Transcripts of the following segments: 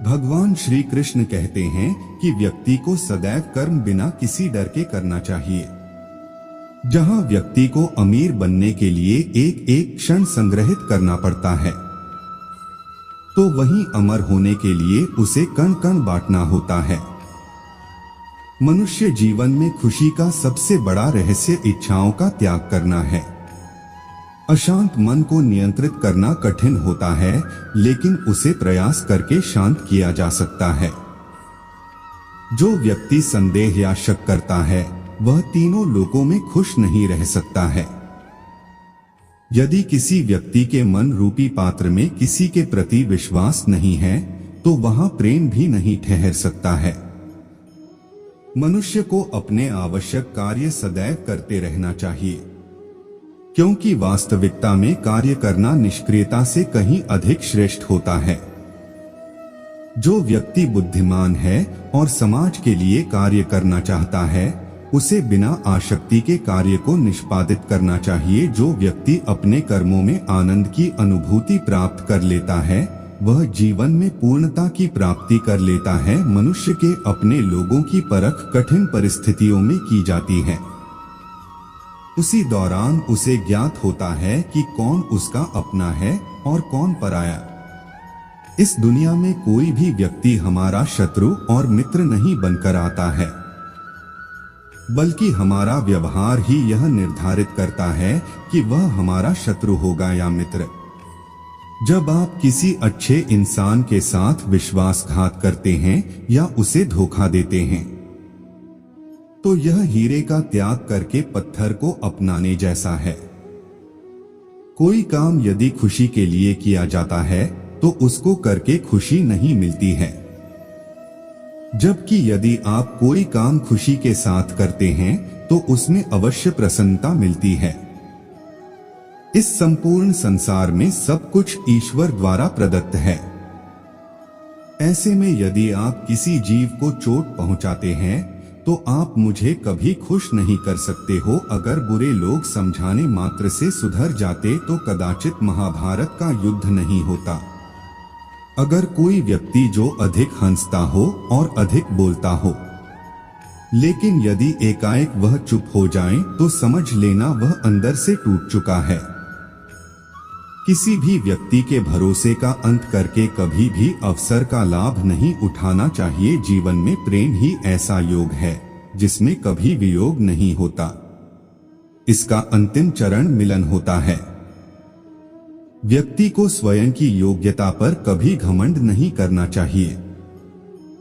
भगवान श्री कृष्ण कहते हैं कि व्यक्ति को सदैव कर्म बिना किसी डर के करना चाहिए। जहां व्यक्ति को अमीर बनने के लिए एक एक क्षण संग्रहित करना पड़ता है, तो वहीं अमर होने के लिए उसे कण कण बांटना होता है। मनुष्य जीवन में खुशी का सबसे बड़ा रहस्य इच्छाओं का त्याग करना है। अशांत मन को नियंत्रित करना कठिन होता है, लेकिन उसे प्रयास करके शांत किया जा सकता है। जो व्यक्ति संदेह या शक करता है, वह तीनों लोकों में खुश नहीं रह सकता है। यदि किसी व्यक्ति के मन रूपी पात्र में किसी के प्रति विश्वास नहीं है, तो वहां प्रेम भी नहीं ठहर सकता है। मनुष्य को अपने आवश्यक कार्य सदैव करते रहना चाहिए, क्योंकि वास्तविकता में कार्य करना निष्क्रियता से कहीं अधिक श्रेष्ठ होता है। जो व्यक्ति बुद्धिमान है और समाज के लिए कार्य करना चाहता है, उसे बिना आसक्ति के कार्य को निष्पादित करना चाहिए। जो व्यक्ति अपने कर्मों में आनंद की अनुभूति प्राप्त कर लेता है, वह जीवन में पूर्णता की प्राप्ति कर लेता है। मनुष्य के अपने लोगों की परख कठिन परिस्थितियों में की जाती है। उसी दौरान उसे ज्ञात होता है कि कौन उसका अपना है और कौन पराया। इस दुनिया में कोई भी व्यक्ति हमारा शत्रु और मित्र नहीं बनकर आता है, बल्कि हमारा व्यवहार ही यह निर्धारित करता है कि वह हमारा शत्रु होगा या मित्र। जब आप किसी अच्छे इंसान के साथ विश्वासघात करते हैं या उसे धोखा देते हैं, तो यह हीरे का त्याग करके पत्थर को अपनाने जैसा है। कोई काम यदि खुशी के लिए किया जाता है, तो उसको करके खुशी नहीं मिलती है, जबकि यदि आप कोई काम खुशी के साथ करते हैं, तो उसमें अवश्य प्रसन्नता मिलती है। इस संपूर्ण संसार में सब कुछ ईश्वर द्वारा प्रदत्त है। ऐसे में यदि आप किसी जीव को चोट पहुंचाते हैं, तो आप मुझे कभी खुश नहीं कर सकते हो। अगर बुरे लोग समझाने मात्र से सुधर जाते, तो कदाचित महाभारत का युद्ध नहीं होता। अगर कोई व्यक्ति जो अधिक हंसता हो और अधिक बोलता हो, लेकिन यदि एकाएक वह चुप हो जाए, तो समझ लेना वह अंदर से टूट चुका है। किसी भी व्यक्ति के भरोसे का अंत करके कभी भी अवसर का लाभ नहीं उठाना चाहिए। जीवन में प्रेम ही ऐसा योग है जिसमें कभी वियोग नहीं होता। इसका अंतिम चरण मिलन होता है। व्यक्ति को स्वयं की योग्यता पर कभी घमंड नहीं करना चाहिए,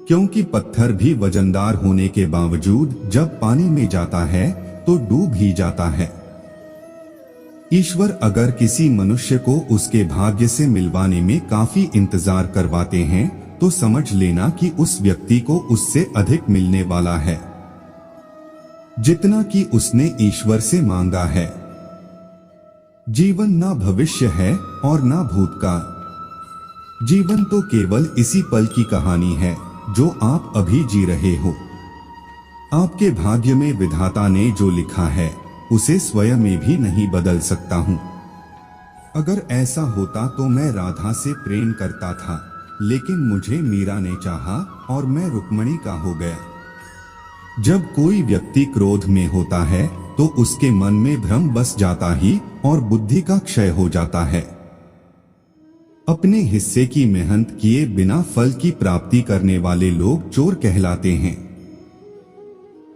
क्योंकि पत्थर भी वजनदार होने के बावजूद जब पानी में जाता है तो डूब ही जाता है। ईश्वर अगर किसी मनुष्य को उसके भाग्य से मिलवाने में काफी इंतजार करवाते हैं, तो समझ लेना कि उस व्यक्ति को उससे अधिक मिलने वाला है, जितना कि उसने ईश्वर से मांगा है। जीवन ना भविष्य है और ना भूतकाल। जीवन तो केवल इसी पल की कहानी है जो आप अभी जी रहे हो। आपके भाग्य में विधाता ने जो लिखा है, उसे स्वयं में भी नहीं बदल सकता हूं। अगर ऐसा होता तो मैं राधा से प्रेम करता था, लेकिन मुझे मीरा ने चाहा और मैं रुक्मणी का हो गया। जब कोई व्यक्ति क्रोध में होता है, तो उसके मन में भ्रम बस जाता ही और बुद्धि का क्षय हो जाता है। अपने हिस्से की मेहनत किए बिना फल की प्राप्ति करने वाले लोग चोर कहलाते हैं।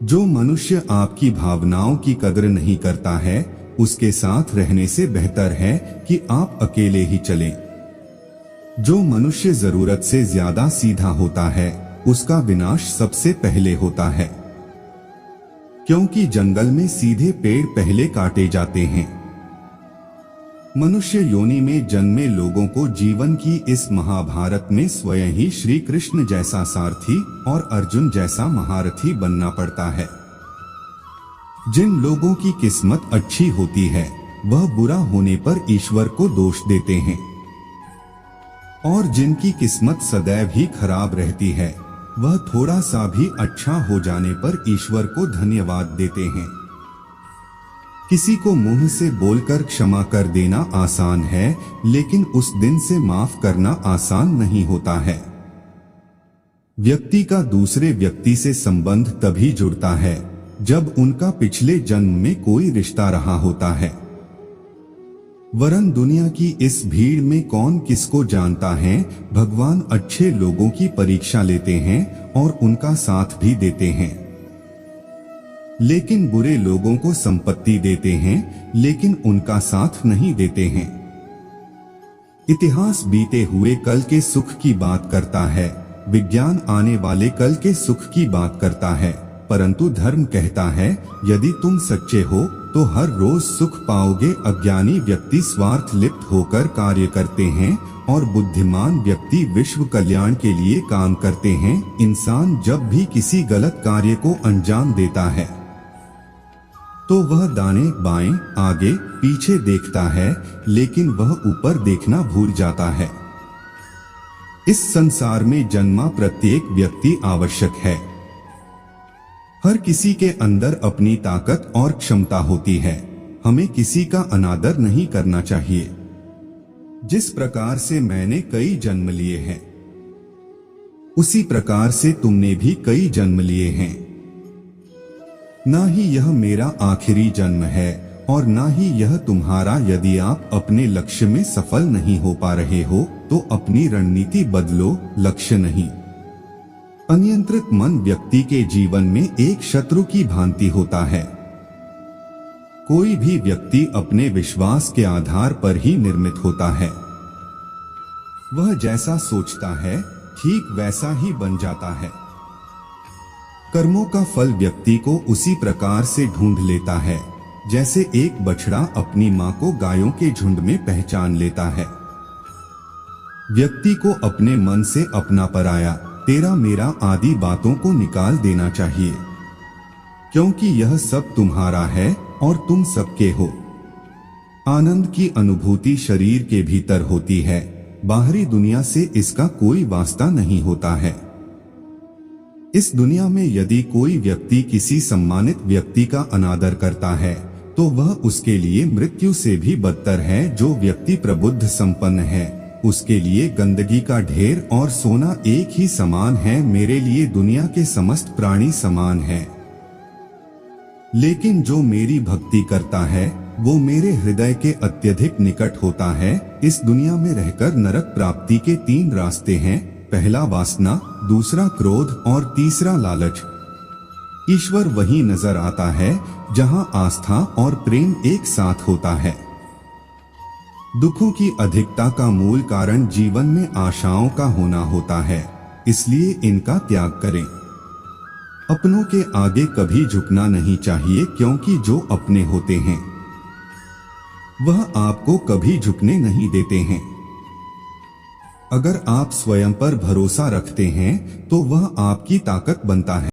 जो मनुष्य आपकी भावनाओं की कदर नहीं करता है, उसके साथ रहने से बेहतर है कि आप अकेले ही चलें। जो मनुष्य जरूरत से ज्यादा सीधा होता है, उसका विनाश सबसे पहले होता है, क्योंकि जंगल में सीधे पेड़ पहले काटे जाते हैं। मनुष्य योनि में जन्मे लोगों को जीवन की इस महाभारत में स्वयं ही श्री कृष्ण जैसा सारथी और अर्जुन जैसा महारथी बनना पड़ता है। जिन लोगों की किस्मत अच्छी होती है, वह बुरा होने पर ईश्वर को दोष देते हैं, और जिनकी किस्मत सदैव ही खराब रहती है, वह थोड़ा सा भी अच्छा हो जाने पर ईश्वर को धन्यवाद देते हैं। किसी को मुंह से बोलकर क्षमा कर देना आसान है, लेकिन उस दिन से माफ करना आसान नहीं होता है। व्यक्ति का दूसरे व्यक्ति से संबंध तभी जुड़ता है जब उनका पिछले जन्म में कोई रिश्ता रहा होता है। वरन दुनिया की इस भीड़ में कौन किसको जानता है। भगवान अच्छे लोगों की परीक्षा लेते हैं और उनका साथ भी देते हैं, लेकिन बुरे लोगों को संपत्ति देते हैं लेकिन उनका साथ नहीं देते हैं। इतिहास बीते हुए कल के सुख की बात करता है, विज्ञान आने वाले कल के सुख की बात करता है, परंतु धर्म कहता है यदि तुम सच्चे हो तो हर रोज सुख पाओगे। अज्ञानी व्यक्ति स्वार्थ लिप्त होकर कार्य करते हैं और बुद्धिमान व्यक्ति विश्व कल्याण के लिए काम करते हैं। इंसान जब भी किसी गलत कार्य को अंजाम देता है तो वह दाएं बाएं आगे पीछे देखता है, लेकिन वह ऊपर देखना भूल जाता है। इस संसार में जन्मा प्रत्येक व्यक्ति आवश्यक है। हर किसी के अंदर अपनी ताकत और क्षमता होती है। हमें किसी का अनादर नहीं करना चाहिए। जिस प्रकार से मैंने कई जन्म लिए हैं, उसी प्रकार से तुमने भी कई जन्म लिए हैं। ना ही यह मेरा आखिरी जन्म है और ना ही यह तुम्हारा। यदि आप अपने लक्ष्य में सफल नहीं हो पा रहे हो तो अपनी रणनीति बदलो, लक्ष्य नहीं। अनियंत्रित मन व्यक्ति के जीवन में एक शत्रु की भांति होता है। कोई भी व्यक्ति अपने विश्वास के आधार पर ही निर्मित होता है। वह जैसा सोचता है ठीक वैसा ही बन जाता है। कर्मों का फल व्यक्ति को उसी प्रकार से ढूंढ लेता है जैसे एक बछड़ा अपनी मां को गायों के झुंड में पहचान लेता है। व्यक्ति को अपने मन से अपना पराया, तेरा मेरा आदि बातों को निकाल देना चाहिए, क्योंकि यह सब तुम्हारा है और तुम सबके हो। आनंद की अनुभूति शरीर के भीतर होती है, बाहरी दुनिया से इसका कोई वास्ता नहीं होता है। इस दुनिया में यदि कोई व्यक्ति किसी सम्मानित व्यक्ति का अनादर करता है तो वह उसके लिए मृत्यु से भी बदतर है। जो व्यक्ति प्रबुद्ध संपन्न है उसके लिए गंदगी का ढेर और सोना एक ही समान है। मेरे लिए दुनिया के समस्त प्राणी समान है, लेकिन जो मेरी भक्ति करता है वो मेरे हृदय के अत्यधिक निकट होता है। इस दुनिया में रहकर नरक प्राप्ति के 3 रास्ते हैं। पहला वासना, दूसरा क्रोध और तीसरा लालच। ईश्वर वही नजर आता है जहां आस्था और प्रेम एक साथ होता है। दुखों की अधिकता का मूल कारण जीवन में आशाओं का होना होता है, इसलिए इनका त्याग करें। अपनों के आगे कभी झुकना नहीं चाहिए, क्योंकि जो अपने होते हैं वह आपको कभी झुकने नहीं देते हैं। अगर आप स्वयं पर भरोसा रखते हैं तो वह आपकी ताकत बनता है।